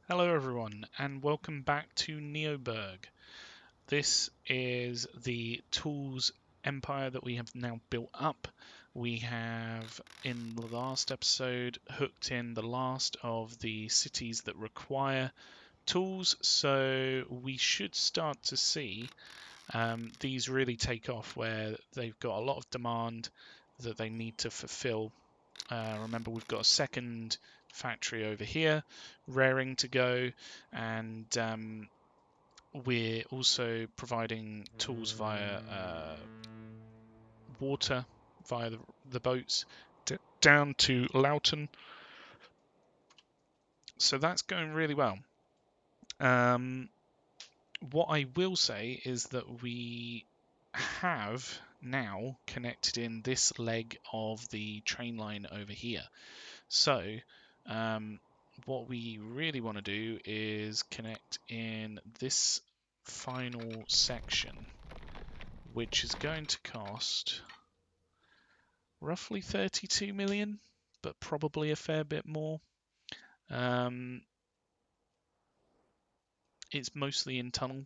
Hello everyone and welcome back to NeoBurgh. This is the tools empire that we have now built up. We have, in the last episode, hooked in the last of the cities that require tools, so we should start to see these really take off where they've got a lot of demand that they need to fulfill. Remember, we've got a second factory over here raring to go, and we're also providing tools via water, via the boats down to Loughton. So that's going really well. What I will say is that we have now connected in this leg of the train line over here. So what we really want to do is connect in this final section, which is going to cost roughly 32 million, but probably a fair bit more. It's mostly in tunnel,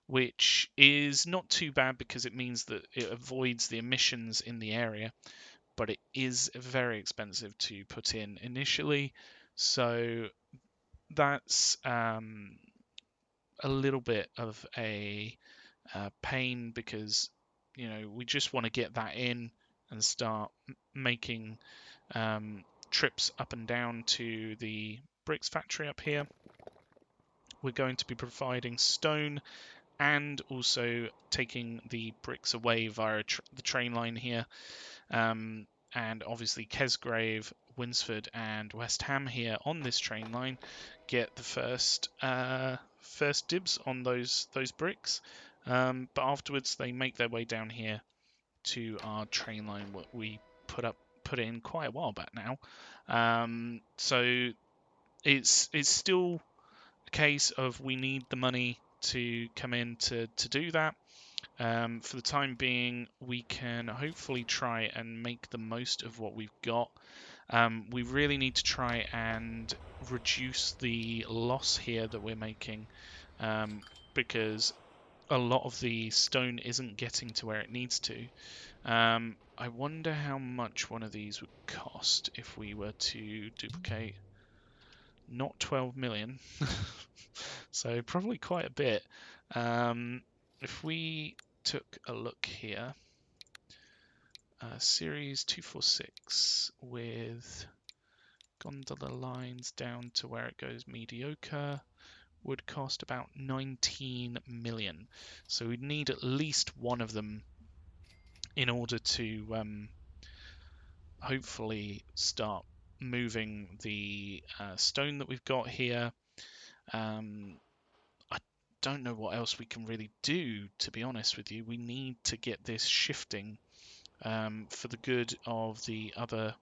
which is not too bad because it means that it avoids the emissions in the area, but it is very expensive to put in initially. So that's a little bit of a pain because we just want to get that in and start making trips up and down to the bricks factory up here. We're going to be providing stone and also taking the bricks away via the train line here. And obviously Kesgrave, Winsford and West Ham here on this train line get the first dibs on those bricks. But afterwards they make their way down here to our train line, what we put in quite a while back now. So it's still a case of we need the money to come in to do that. For the time being, we can hopefully try and make the most of what we've got. We really need to try and reduce the loss here that we're making, because a lot of the stone isn't getting to where it needs to. I wonder how much one of these would cost if we were to duplicate. Not 12 million, so probably quite a bit. If we took a look here, series 246 with gondola lines down to where it goes mediocre would cost about 19 million. So we'd need at least one of them in order to hopefully start moving the stone that we've got here. I don't know what else we can really do, to be honest with you. We need to get this shifting for the good of the other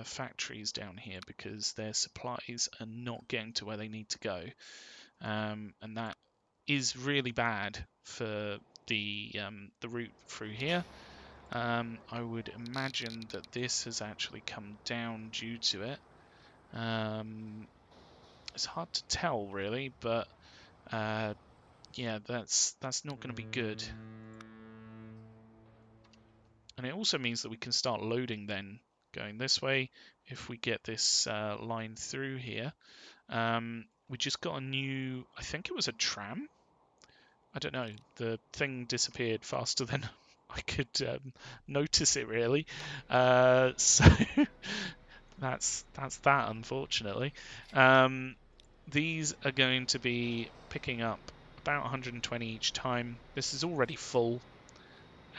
factories down here, because their supplies are not getting to where they need to go, and that is really bad for the route through here. I would imagine that this has actually come down due to it. It's hard to tell really, but yeah, that's not going to be good. And it also means that we can start loading then going this way if we get this line through here. We just got a new, I think it was a tram. I don't know, the thing disappeared faster than I could notice it really. So that's that, unfortunately. These are going to be picking up about 120 each time. This is already full,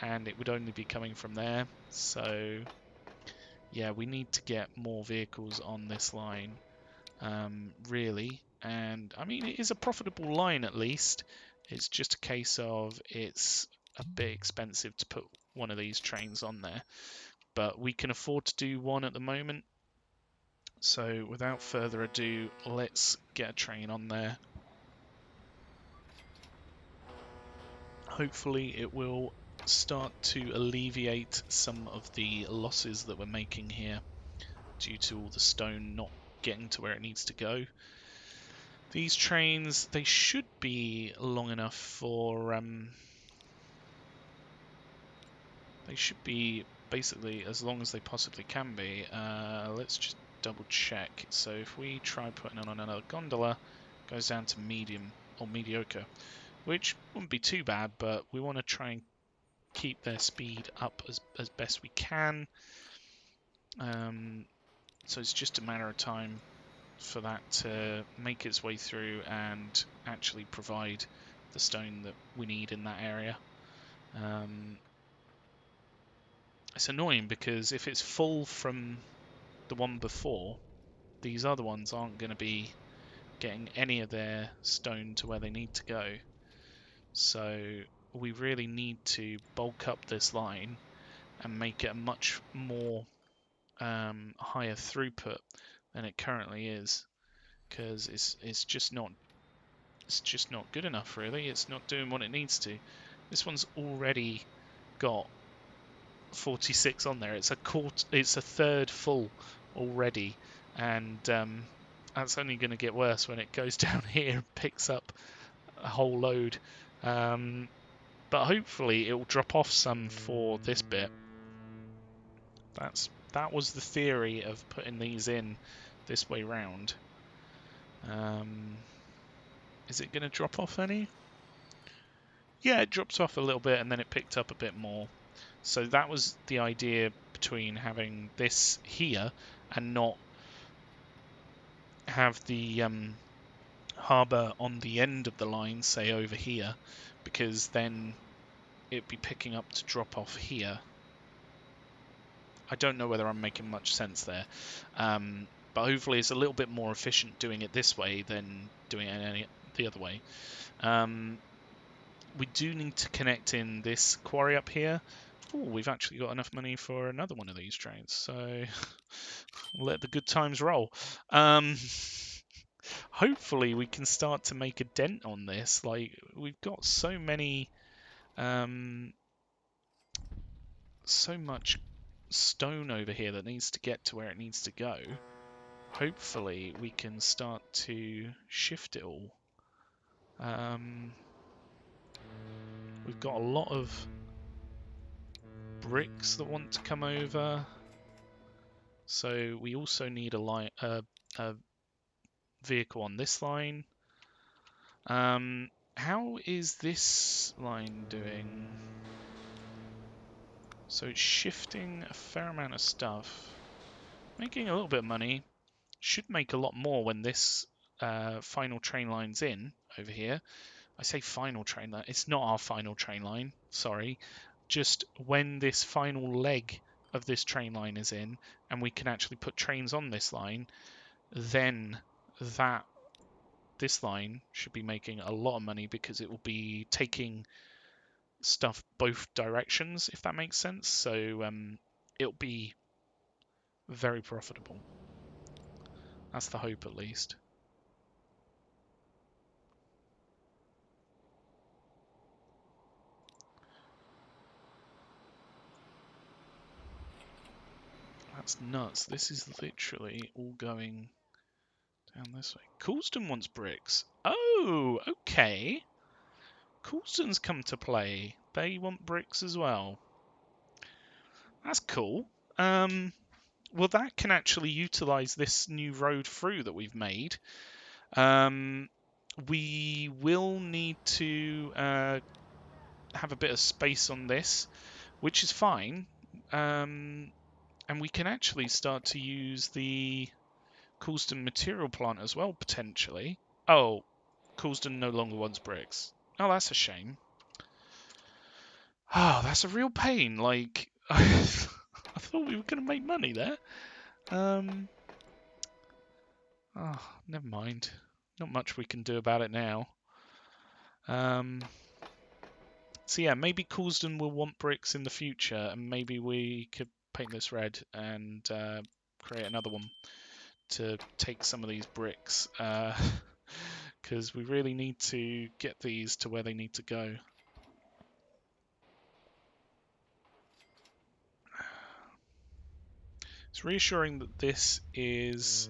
and it would only be coming from there. So yeah, we need to get more vehicles on this line, really. And I mean, it is a profitable line at least. It's just a case of it's a bit expensive to put one of these trains on there, but we can afford to do one at the moment. So without further ado, let's get a train on there. Hopefully it will start to alleviate some of the losses that we're making here due to all the stone not getting to where it needs to go. These trains, they should be long enough for... they should be basically as long as they possibly can be. Let's just double check. So if we try putting it on another gondola, it goes down to medium or mediocre, which wouldn't be too bad, but we want to try and keep their speed up as best we can. So it's just a matter of time for that to make its way through and actually provide the stone that we need in that area. It's annoying because if it's full from the one before, these other ones aren't going to be getting any of their stone to where they need to go. So we really need to bulk up this line and make it a much more higher throughput than it currently is, because it's just not good enough, really. It's not doing what it needs to. This one's already got 46 on there. It's a third full already, and that's only going to get worse when it goes down here and picks up a whole load. But hopefully it will drop off some for this bit. That was the theory of putting these in this way round. Is it going to drop off any? Yeah, it drops off a little bit and then it picked up a bit more. So that was the idea between having this here and not have the harbour on the end of the line, say over here, because then it'd be picking up to drop off here. I don't know whether I'm making much sense there, but hopefully it's a little bit more efficient doing it this way than doing it the other way. We do need to connect in this quarry up here. Oh, we've actually got enough money for another one of these trains, so let the good times roll. Hopefully we can start to make a dent on this. Like, we've got so many, so much stone over here that needs to get to where it needs to go. Hopefully we can start to shift it all. We've got a lot of bricks that want to come over, so we also need a vehicle on this line. How is this line doing? So it's shifting a fair amount of stuff, making a little bit of money. Should make a lot more when this final train line's in over here. I say final train line, it's not our final train line, sorry. Just when this final leg of this train line is in and we can actually put trains on this line, then this line should be making a lot of money because it will be taking stuff both directions, if that makes sense. So it'll be very profitable. That's the hope, at least. That's nuts. This is literally all going down this way. Coulston wants bricks. Oh, okay. Coulston's come to play. They want bricks as well. That's cool. Well, that can actually utilize this new road through that we've made. We will need to have a bit of space on this, which is fine. And we can actually start to use the Coulston material plant as well, potentially. Oh, Coulston no longer wants bricks. Oh, that's a shame. Oh, that's a real pain. Like, I thought we were going to make money there. Oh, never mind. Not much we can do about it now. So yeah, maybe Coulston will want bricks in the future, and maybe we could paint this red and create another one to take some of these bricks, because we really need to get these to where they need to go. It's reassuring that this is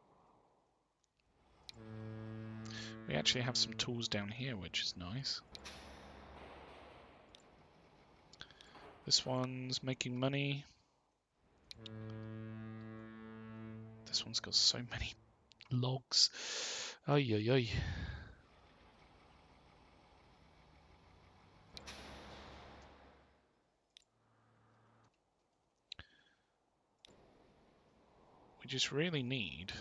We actually have some tools down here, which is nice. This one's making money. This one's got so many logs. Ay, ay, ay. We just really need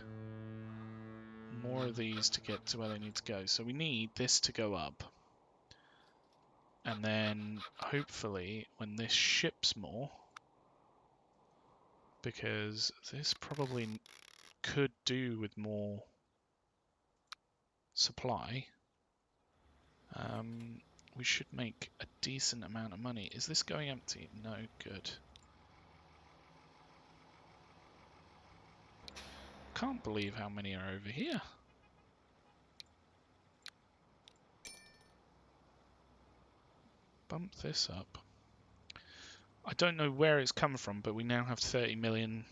more of these to get to where they need to go. So we need this to go up. And then hopefully when this ships more, because this probably could do with more supply, we should make a decent amount of money. Is this going empty? No, good. Can't believe how many are over here. Bump this up. I don't know where it's come from, but we now have 30 million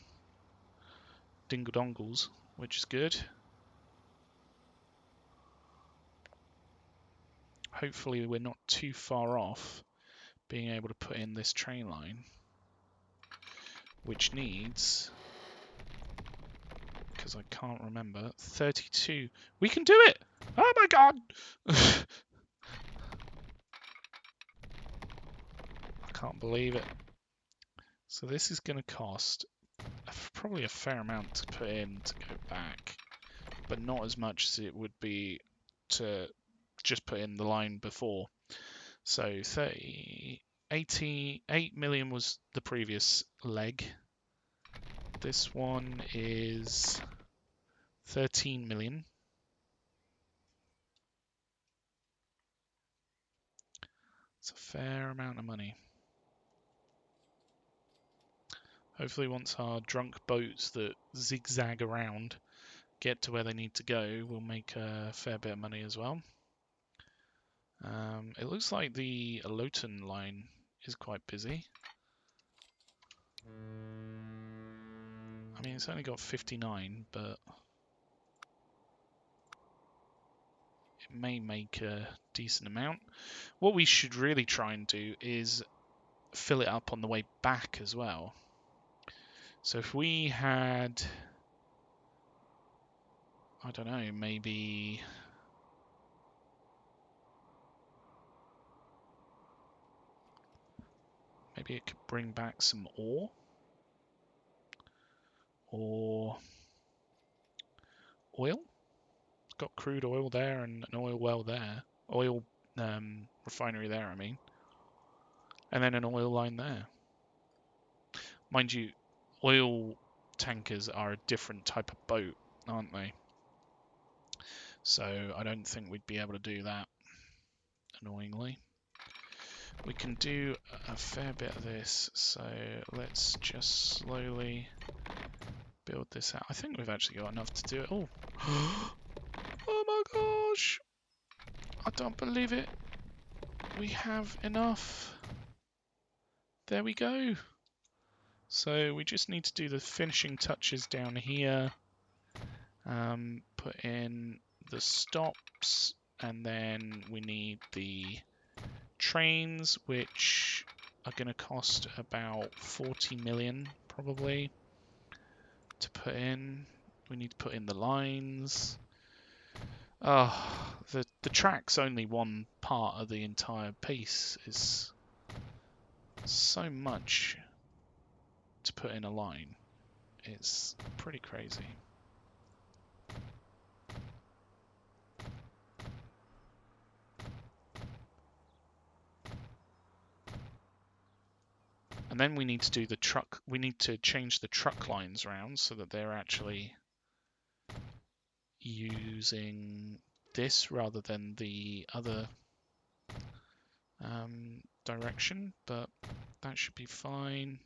dingle-dongles, which is good. Hopefully we're not too far off being able to put in this train line, which needs, because I can't remember, 32. We can do it! Oh my god! I can't believe it. So this is going to cost probably a fair amount to put in to go back, but not as much as it would be to just put in the line before. So 88 million was the previous leg. This one is 13 million. It's a fair amount of money. Hopefully once our drunk boats that zigzag around get to where they need to go, we'll make a fair bit of money as well. It looks like the Alotan line is quite busy. I mean, it's only got 59, but it may make a decent amount. What we should really try and do is fill it up on the way back as well. So if we had, I don't know, maybe it could bring back some ore or oil. It's got crude oil there and an oil well there, oil refinery there, I mean, and then an oil line there. Mind you, oil tankers are a different type of boat, aren't they? So I don't think we'd be able to do that, annoyingly. We can do a fair bit of this, so let's just slowly build this out. I think we've actually got enough to do it. Oh, oh my gosh! I don't believe it. We have enough. There we go. So we just need to do the finishing touches down here. Put in the stops, and then we need the trains, which are going to cost about 40 million probably to put in. We need to put in the lines. Oh, the track's only one part of the entire piece. Is so much to put in a line. It's pretty crazy. And then we need to do the truck. We need to change the truck lines around so that they're actually using this rather than the other direction, but that should be fine.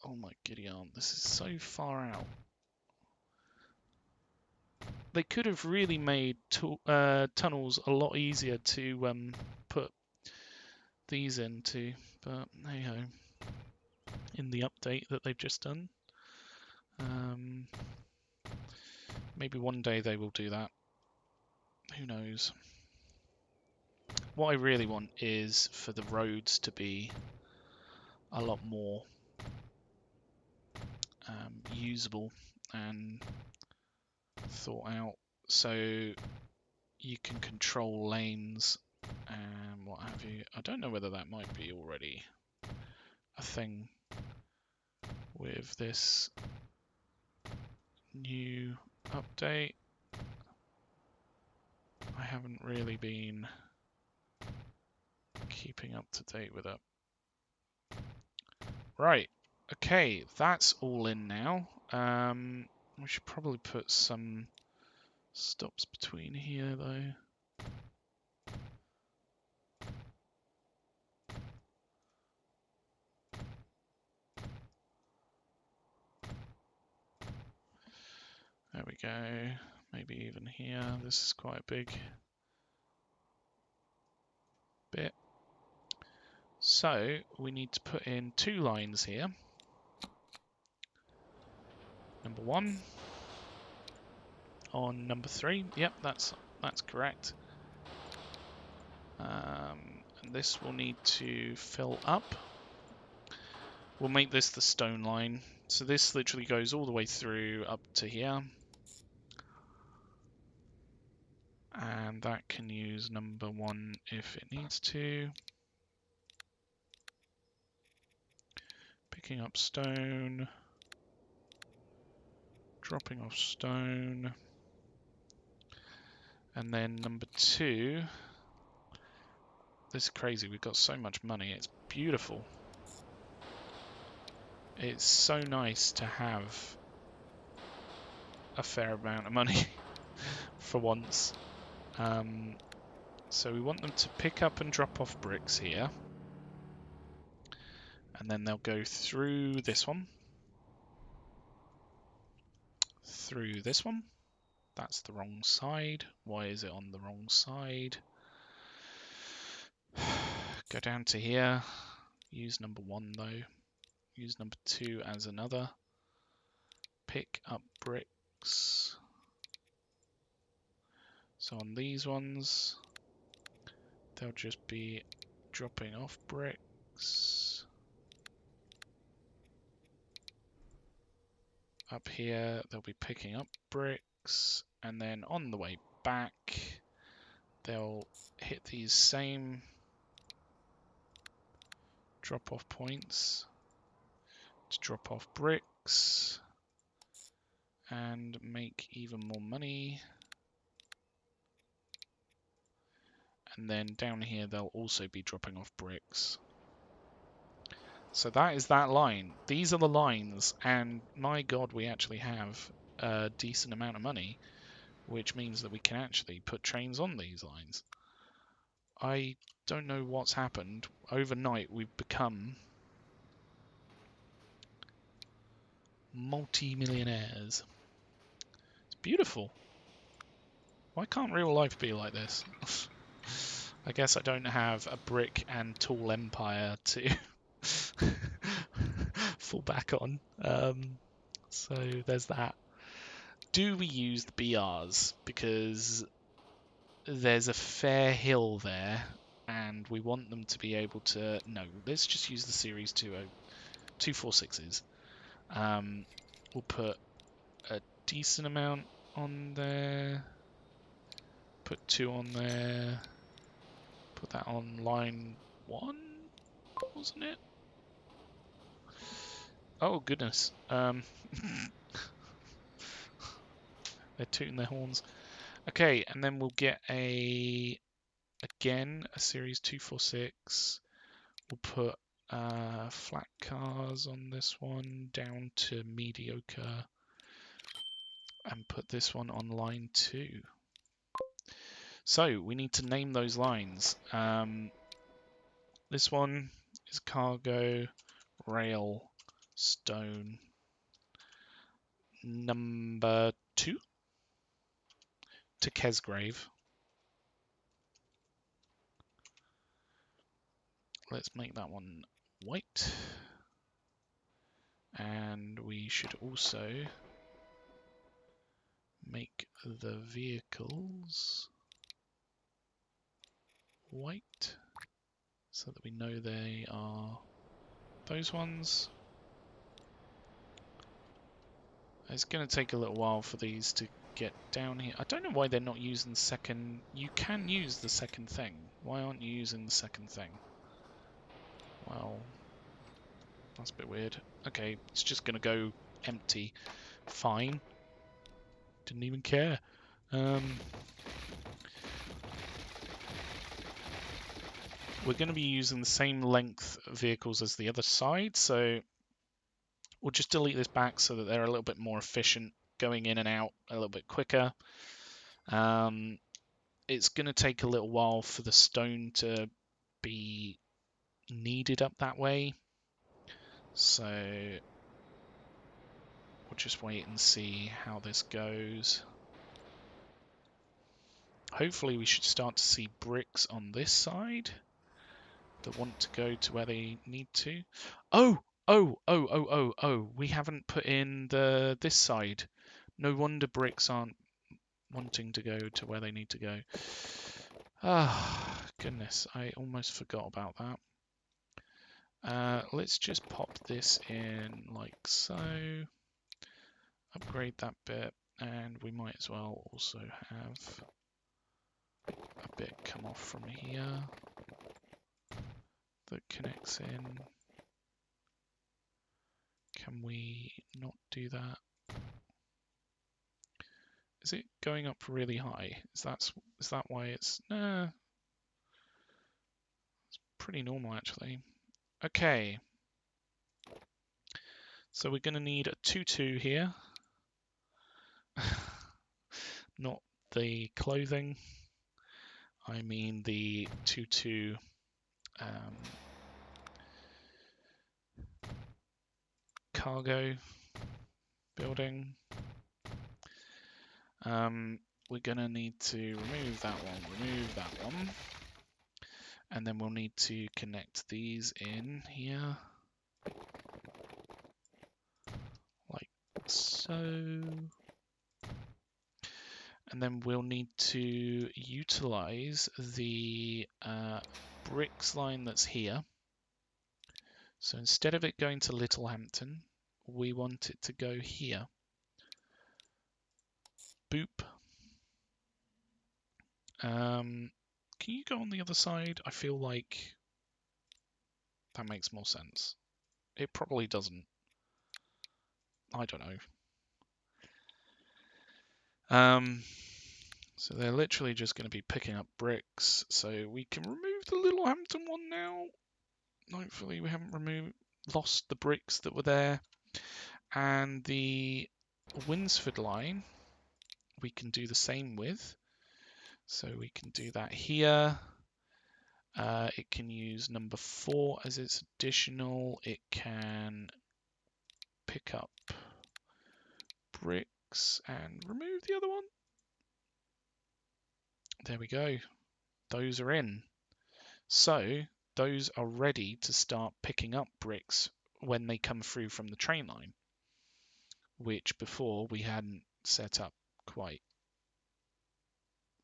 Oh my giddy aunt, this is so far out. They could have really made tunnels a lot easier to put these into, but hey ho. In the update that they've just done. Maybe one day they will do that. Who knows? What I really want is for the roads to be a lot more usable and thought out, so you can control lanes and what have you. I don't know whether that might be already a thing with this new update. I haven't really been keeping up to date with it. Right, okay, that's all in now. We should probably put some stops between here though. There we go. Maybe even here. This is quite a big bit. So we need to put in 2 lines here. Number 1 on number 3. Yep, that's correct. And this will need to fill up. We'll make this the stone line. So this literally goes all the way through up to here. And that can use number 1 if it needs to. Picking up stone. Dropping off stone. And then number 2. This is crazy. We've got so much money. It's beautiful. It's so nice to have a fair amount of money for once. So we want them to pick up and drop off bricks here. And then they'll go through this one. Through this one. That's the wrong side. Why is it on the wrong side? Go down to here. Use number 1 though. Use number 2 as another. Pick up bricks. So on these ones, they'll just be dropping off bricks. Up here, they'll be picking up bricks. And then on the way back, they'll hit these same drop-off points to drop off bricks and make even more money. And then down here they'll also be dropping off bricks. So that is that line. These are the lines, and my god, we actually have a decent amount of money, which means that we can actually put trains on these lines. I don't know what's happened. Overnight we've become multi-millionaires. It's beautiful. Why can't real life be like this? I guess I don't have a brick and tool empire to fall back on. So there's that. Do we use the BRs? Because there's a fair hill there, and we want them to be able to... No, let's just use the Series 246s. We'll put a decent amount on there. Put 2 on there. Put that on line 1, wasn't it? Oh, goodness. They're tooting their horns. Okay, and then we'll get again, a Series 246. We'll put flat cars on this one, down to mediocre. And put this one on line 2. So, we need to name those lines. This one is cargo, rail, stone. Number 2 to Kesgrave. Let's make that one white. And we should also make the vehicles white so that we know they are those ones. It's going to take a little while for these to get down here. I don't know why they're not using the second... You can use the second thing. Why aren't you using the second thing? Well, that's a bit weird. Okay, it's just going to go empty. Fine. Didn't even care. We're going to be using the same length vehicles as the other side, so we'll just delete this back so that they're a little bit more efficient, going in and out a little bit quicker. It's going to take a little while for the stone to be needed up that way, so we'll just wait and see how this goes. Hopefully we should start to see bricks on this side that want to go to where they need to. Oh, we haven't put in this side. No wonder bricks aren't wanting to go to where they need to go. Ah, goodness, I almost forgot about that. Let's just pop this in like so. Upgrade that bit, and we might as well also have a bit come off from here that connects in. Can we not do that? Is it going up really high? Is that why it's... Nah. It's pretty normal, actually. Okay. So we're going to need a 2-2 here. Not the clothing. I mean the 2-2 cargo building. We're going to need to remove that one, and then we'll need to connect these in here, like so. And then we'll need to utilize the bricks line that's here. So instead of it going to Littlehampton, we want it to go here. Boop. Can you go on the other side? I feel like that makes more sense. It probably doesn't. I don't know. So they're literally just going to be picking up bricks. So we can remove the Littlehampton one now. Hopefully we haven't lost the bricks that were there. And the Winsford line we can do the same with. So we can do that here. It can use number 4 as its additional. It can pick up bricks and remove the other one. There we go. Those are in. So those are ready to start picking up bricks when they come through from the train line, which before we hadn't set up quite.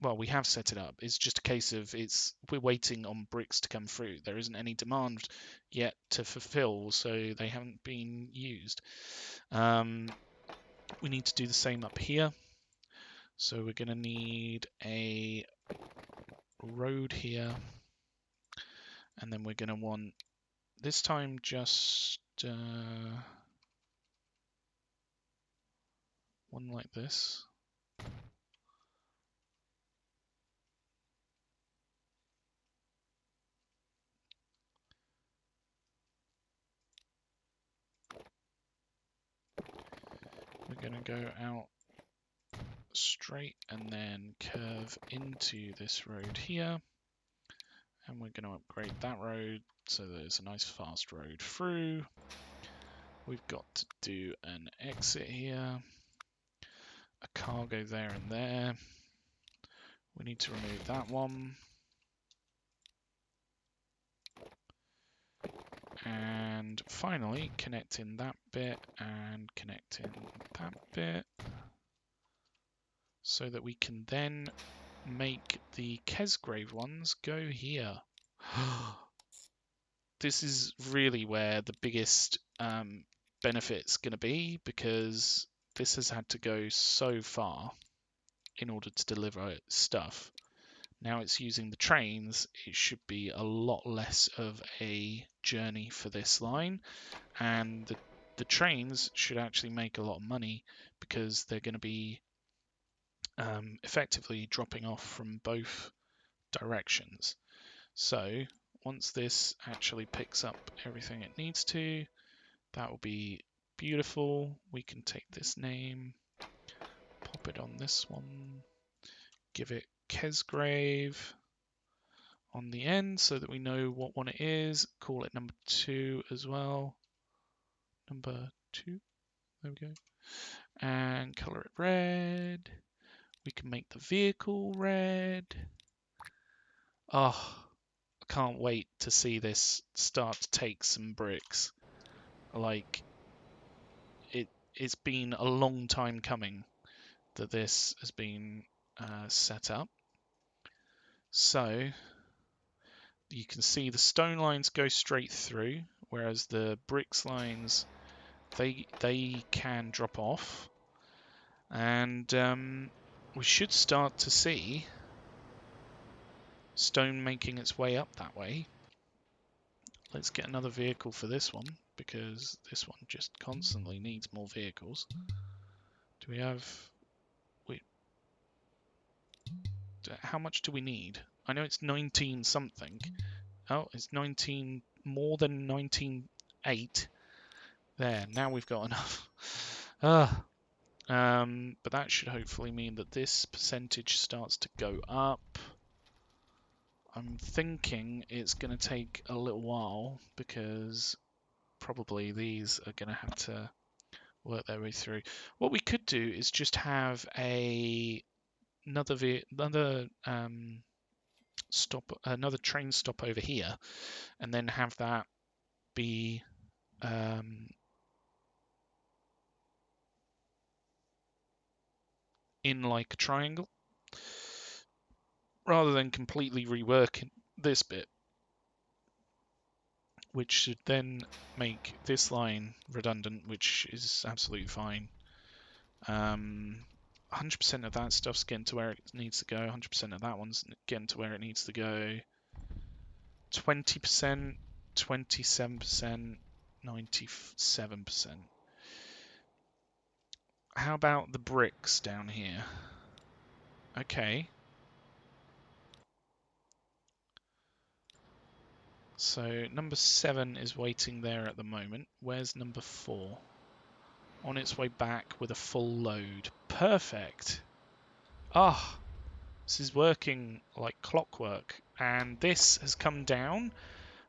Well, we have set it up. It's just a case of we're waiting on bricks to come through. There isn't any demand yet to fulfill, so they haven't been used. We need to do the same up here. So we're going to need a road here. And then we're going to want, this time, just one like this. We're going to go out straight and then curve into this road here. And we're going to upgrade that road so there's a nice fast road through. We've got to do an exit here, a cargo there and there. We need to remove that one. And finally, connecting that bit and connecting that bit. so that we can then make the Kesgrave ones go here. This is really where the biggest benefit's going to be, because this has had to go so far in order to deliver stuff. Now it's using the trains, it should be a lot less of a journey for this line, and the trains should actually make a lot of money because they're going to be effectively dropping off from both directions. So once this actually picks up everything it needs to, that will be beautiful. We can take this name, pop it on this one, give it Kesgrave on the end so that we know what one it is. Call it number 2 as well. Number 2, there we go. And color it red. We can make the vehicle red. Oh, I can't wait to see this start to take some bricks. Like, it's been a long time coming that this has been set up. So you can see the stone lines go straight through, whereas the bricks lines, they can drop off. And we should start to see stone making its way up that way. Let's get another vehicle for this one, because this one just constantly needs more vehicles. Do we have... Wait. How much do we need? I know it's 19 something. Oh, it's 19, more than 19.8. There, now we've got enough. But that should hopefully mean that this percentage starts to go up. I'm thinking it's going to take a little while, because probably these are going to have to work their way through. What we could do is just have another train stop over here, and then have that be in like a triangle, rather than completely reworking this bit, which should then make this line redundant, which is absolutely fine. 100% of that stuff's getting to where it needs to go. 100% of that one's getting to where it needs to go. 20%, 27%, 97%. How about the bricks down here? Okay. So number 7 is waiting there at the moment. Where's number 4? On its way back with a full load. Perfect. Ah, this is working like clockwork. And this has come down.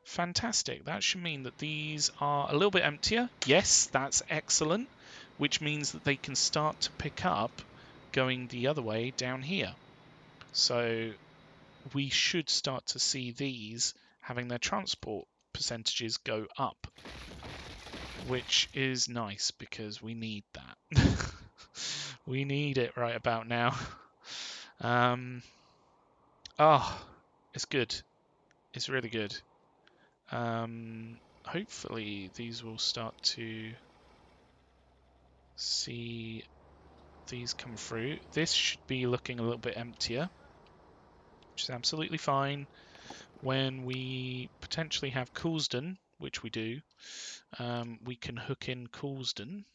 Fantastic. That should mean that these are a little bit emptier. Yes, that's excellent. Which means that they can start to pick up going the other way down here. So we should start to see these having their transport percentages go up, which is nice because we need that. We need it right about now. It's good. It's really good. Hopefully these will start to see these come through. This should be looking a little bit emptier, which is absolutely fine. When we potentially have Coulsdon, which we do, we can hook in Coulsdon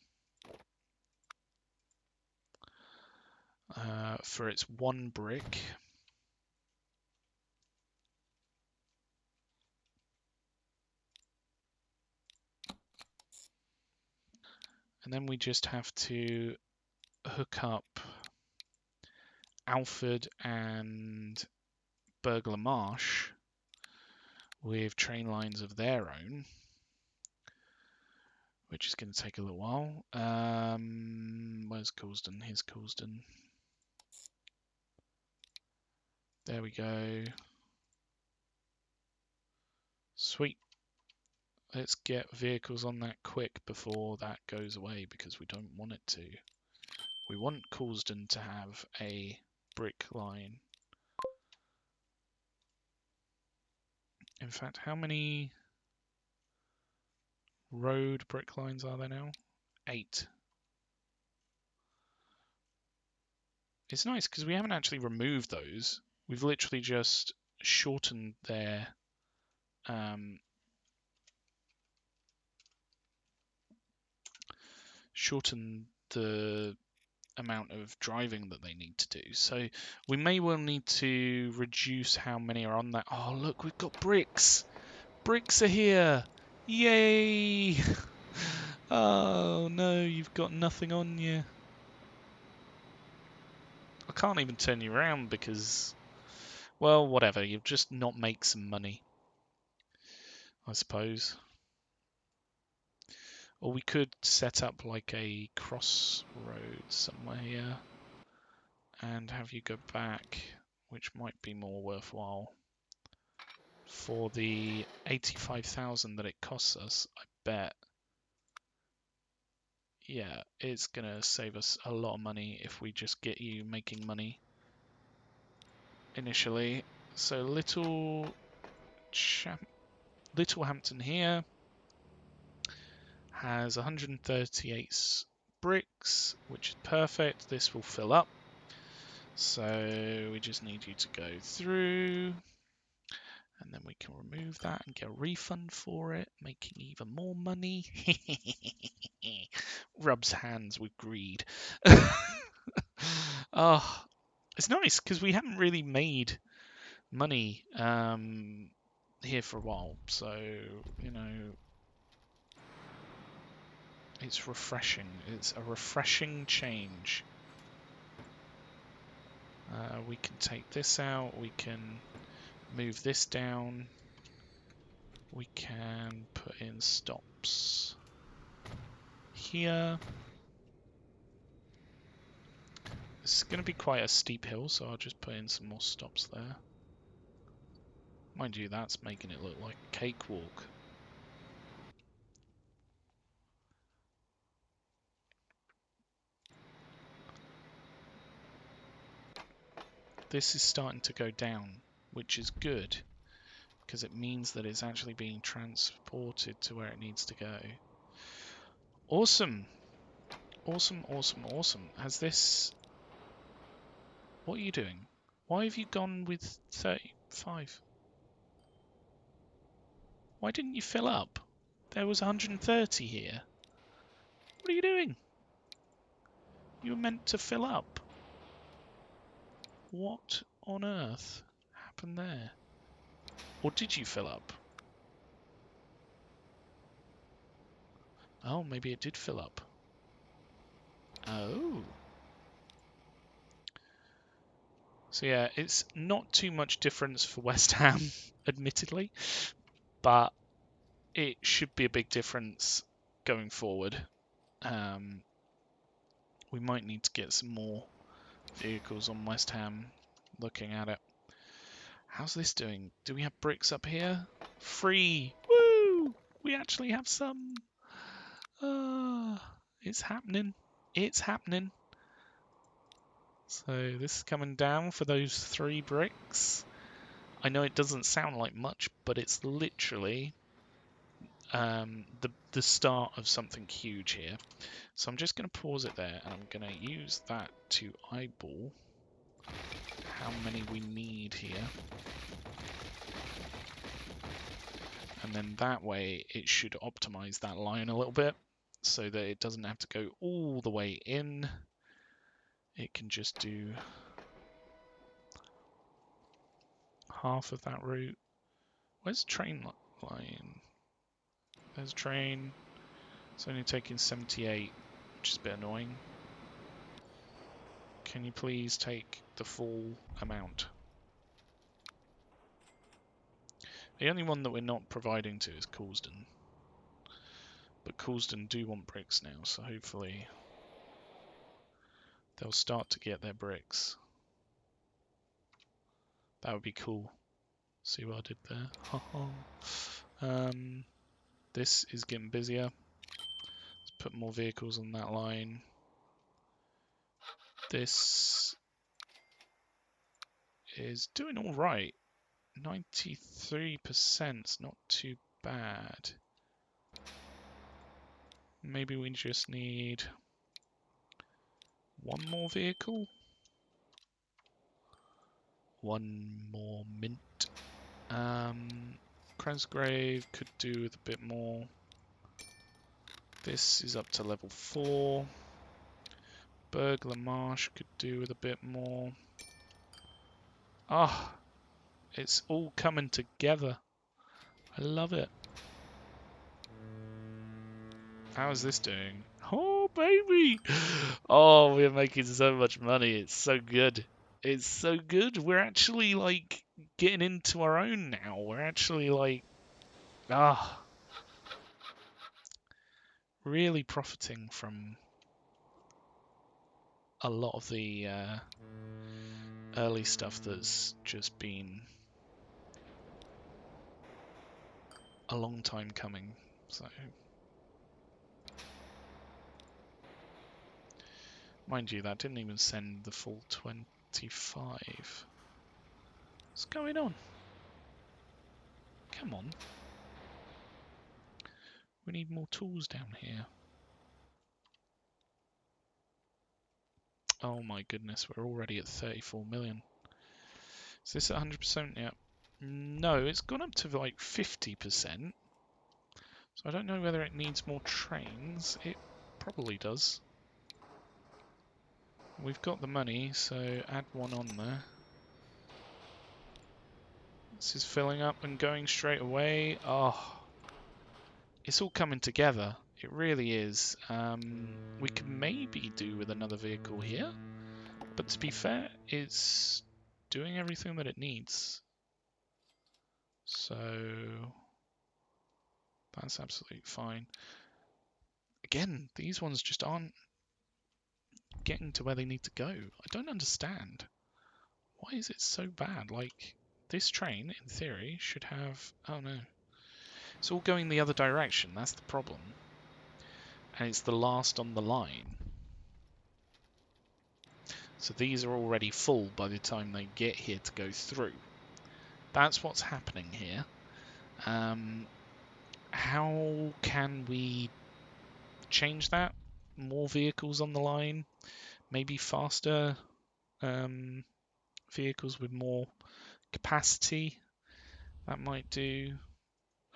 for its 1 brick. And then we just have to hook up Alford and Burglar Marsh with train lines of their own, which is going to take a little while. Where's Coulsdon? Here's Coulsdon. There we go. Sweet. Let's get vehicles on that quick before that goes away, because we don't want it to. We want Coulsdon to have a brick line. In fact, how many road brick lines are there now? 8. It's nice because we haven't actually removed those. We've literally just shortened their shortened the amount of driving that they need to do. So we may well need to reduce how many are on that. Oh, look, we've got bricks. Bricks are here. Yay! Oh, no, you've got nothing on you. I can't even turn you around because, well, whatever. You'll just not make some money, I suppose. Or we could set up like a crossroad somewhere here and have you go back, which might be more worthwhile. For the 85,000 that it costs us, I bet, yeah, it's going to save us a lot of money if we just get you making money initially. So Littlehampton here has 138 bricks, which is perfect. This will fill up. So we just need you to go through. And then we can remove that and get a refund for it, making even more money. Rubs hands with greed. Oh, it's nice because we haven't really made money here for a while. So, you know, it's refreshing. It's a refreshing change. We can take this out. We can move this down. We can put in stops here. It's going to be quite a steep hill, so I'll just put in some more stops there. Mind you, that's making it look like a cakewalk. This is starting to go down, which is good, because it means that it's actually being transported to where it needs to go. Awesome. Awesome, awesome, awesome. Has this... What are you doing? Why have you gone with 35? Why didn't you fill up? There was 130 here. What are you doing? You were meant to fill up. What on earth happened there? Or did you fill up? Oh, maybe it did fill up. Oh. So yeah, it's not too much difference for West Ham, admittedly, but it should be a big difference going forward. We might need to get some more vehicles on West Ham looking at it. How's this doing? Do we have bricks up here? Free! Woo! We actually have some. It's happening. It's happening. So this is coming down for those 3 bricks. I know it doesn't sound like much, but it's literally the start of something huge here. So I'm just going to pause it there, and I'm going to use that to eyeball how many we need here. And then that way it should optimize that line a little bit so that it doesn't have to go all the way in. It can just do half of that route. Where's the train line? There's a train. It's only taking 78, which is a bit annoying. Can you please take the full amount? The only one that we're not providing to is Coulsdon. But Coulsdon do want bricks now, so hopefully they'll start to get their bricks. That would be cool. See what I did there? This is getting busier. Let's put more vehicles on that line. This is doing all right. 93%, not too bad. Maybe we just need one more vehicle. One more mint. Kesgrave could do with a bit more. This is up to level 4. Marsh could do with a bit more. Ah, it's all coming together. I love it. How is this doing? Oh, baby! Oh, we're making so much money. It's so good. It's so good. We're actually, like, getting into our own now. We're actually, like, really profiting from a lot of the early stuff that's just been a long time coming. So, mind you, that didn't even send the full 25. What's going on? Come on. We need more tools down here. Oh my goodness, we're already at 34 million. Is this 100% yet? No, it's gone up to like 50%. So I don't know whether it needs more trains. It probably does. We've got the money, so add one on there. This is filling up and going straight away. Oh, it's all coming together. It really is. We could maybe do with another vehicle here. But to be fair, it's doing everything that it needs. So that's absolutely fine. Again, these ones just aren't getting to where they need to go. I don't understand. Why is it so bad? Like, this train, in theory, should have... Oh no. It's all going the other direction. That's the problem. And it's the last on the line. So these are already full by the time they get here to go through. That's what's happening here. How can we change that? More vehicles on the line? Maybe faster vehicles with more capacity? That might do.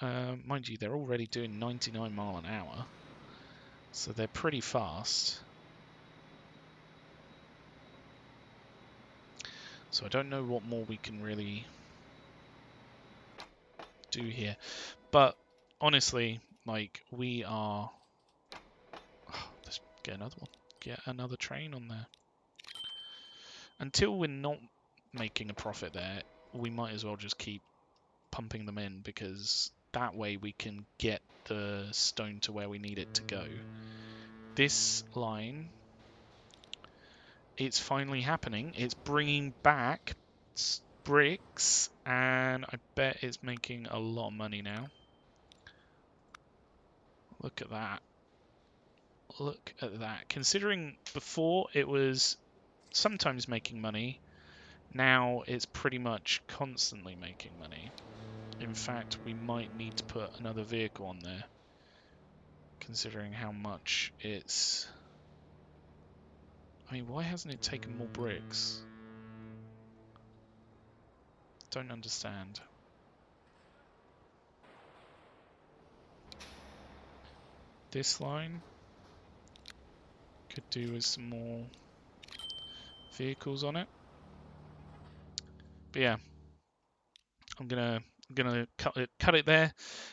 Mind you, they're already doing 99 mile an hour. So they're pretty fast. So I don't know what more we can really do here. But honestly, like, we are... Oh, let's get another one. Get another train on there. Until we're not making a profit there, we might as well just keep pumping them in, because that way we can get the stone to where we need it to go. This line, it's finally happening. It's bringing back bricks, and I bet it's making a lot of money now. Look at that. Look at that. Considering before it was sometimes making money, now it's pretty much constantly making money. In fact, we might need to put another vehicle on there, considering how much it's... I mean, why hasn't it taken more bricks? Don't understand. This line could do with some more vehicles on it. But yeah, I'm gonna cut it there.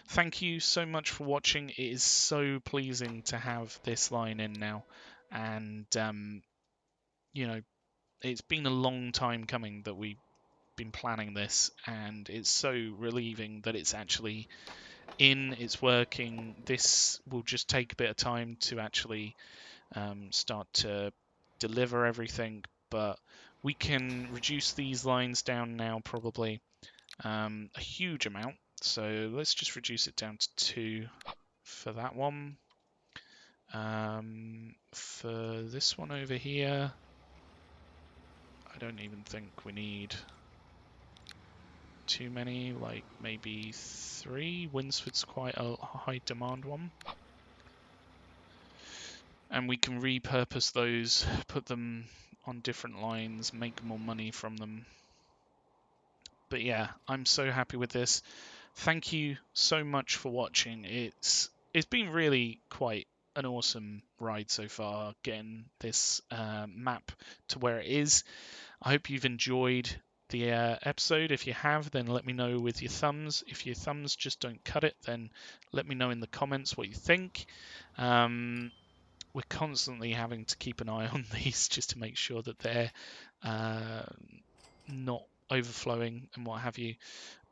Thank you so much for watching. It is so pleasing to have this line in now, and you know, it's been a long time coming that we've been planning this, and it's so relieving that it's actually in, it's working. This will just take a bit of time to actually start to deliver everything, but we can reduce these lines down now probably a huge amount. So let's just reduce it down to 2 for that one. For this one over here, I don't even think we need too many, like maybe 3. Winsford's quite a high demand one. And we can repurpose those, put them on different lines, make more money from them. But yeah, I'm so happy with this. Thank you so much for watching. It's been really quite an awesome ride so far, getting this map to where it is. I hope you've enjoyed the episode. If you have, then let me know with your thumbs. If your thumbs just don't cut it, then let me know in the comments what you think. We're constantly having to keep an eye on these just to make sure that they're not overflowing and what have you.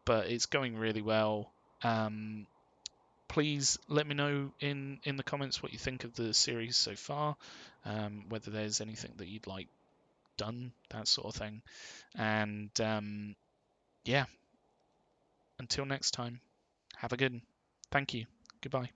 But it's going really well. Please let me know in the comments what you think of the series so far, whether there's anything that you'd like done, that sort of thing. And yeah, until next time, have a good one. Thank you. Goodbye.